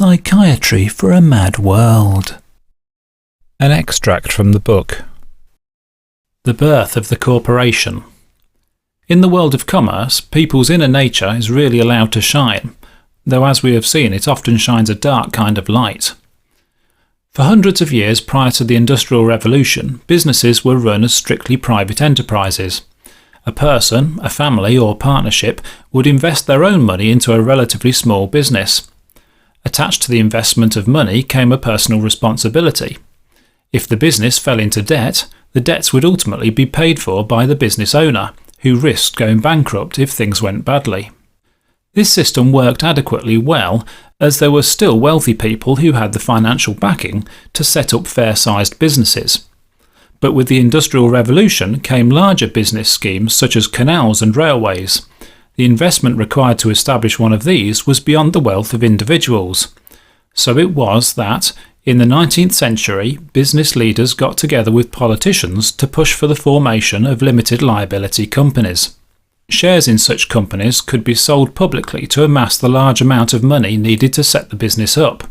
Psychiatry for a Mad World. An extract from the book. The Birth of the Corporation. In the world of commerce, people's inner nature is really allowed to shine, though as we have seen it often shines a dark kind of light. For hundreds of years prior to the Industrial Revolution, businesses were run as strictly private enterprises. A person, a family or partnership would invest their own money into a relatively small business. Attached to the investment of money came a personal responsibility. If the business fell into debt, the debts would ultimately be paid for by the business owner, who risked going bankrupt if things went badly. This system worked adequately well, as there were still wealthy people who had the financial backing to set up fair-sized businesses. But with the Industrial Revolution came larger business schemes such as canals and railways. The investment required to establish one of these was beyond the wealth of individuals. So it was that, in the 19th century, business leaders got together with politicians to push for the formation of limited liability companies. Shares in such companies could be sold publicly to amass the large amount of money needed to set the business up.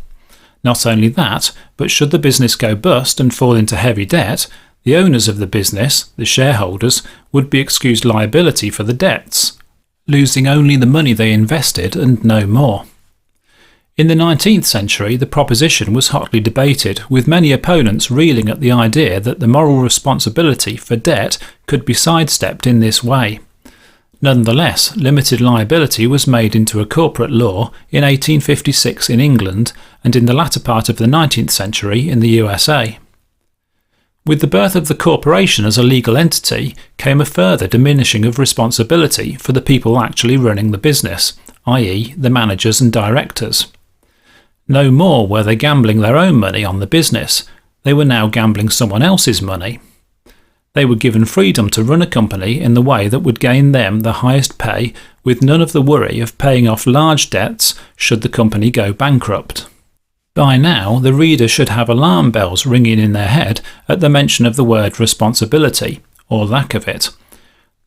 Not only that, but should the business go bust and fall into heavy debt, the owners of the business, the shareholders, would be excused liability for the debts, losing only the money they invested and no more. In the 19th century, the proposition was hotly debated, with many opponents reeling at the idea that the moral responsibility for debt could be sidestepped in this way. Nonetheless, limited liability was made into a corporate law in 1856 in England and in the latter part of the 19th century in the USA. With the birth of the corporation as a legal entity came a further diminishing of responsibility for the people actually running the business, i.e. the managers and directors. No more were they gambling their own money on the business, they were now gambling someone else's money. They were given freedom to run a company in the way that would gain them the highest pay, with none of the worry of paying off large debts should the company go bankrupt. By now, the reader should have alarm bells ringing in their head at the mention of the word responsibility, or lack of it.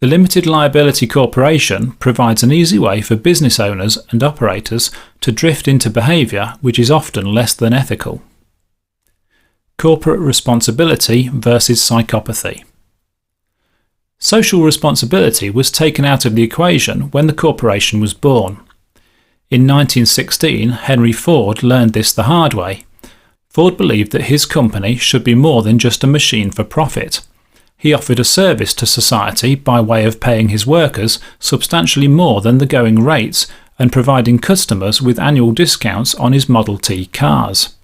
The Limited Liability Corporation provides an easy way for business owners and operators to drift into behaviour which is often less than ethical. Corporate responsibility versus psychopathy. Social responsibility was taken out of the equation when the corporation was born. In 1916, Henry Ford learned this the hard way. Ford believed that his company should be more than just a machine for profit. He offered a service to society by way of paying his workers substantially more than the going rates and providing customers with annual discounts on his Model T cars.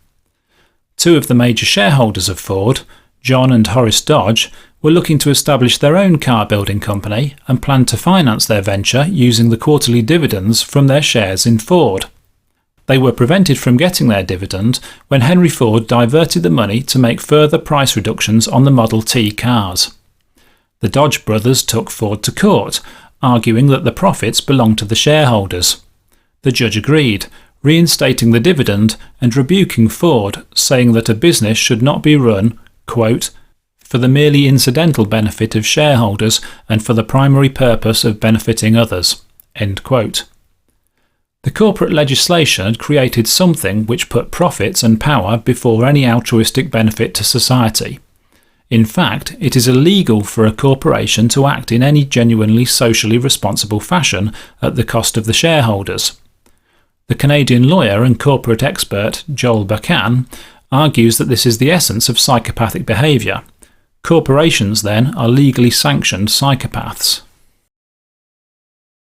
Two of the major shareholders of Ford, John and Horace Dodge, were looking to establish their own car building company and planned to finance their venture using the quarterly dividends from their shares in Ford. They were prevented from getting their dividend when Henry Ford diverted the money to make further price reductions on the Model T cars. The Dodge brothers took Ford to court, arguing that the profits belonged to the shareholders. The judge agreed, reinstating the dividend and rebuking Ford, saying that a business should not be run, quote, for the merely incidental benefit of shareholders and for the primary purpose of benefiting others. End quote. The corporate legislation had created something which put profits and power before any altruistic benefit to society. In fact, it is illegal for a corporation to act in any genuinely socially responsible fashion at the cost of the shareholders. The Canadian lawyer and corporate expert Joel Bakan argues that this is the essence of psychopathic behaviour. Corporations, then, are legally sanctioned psychopaths.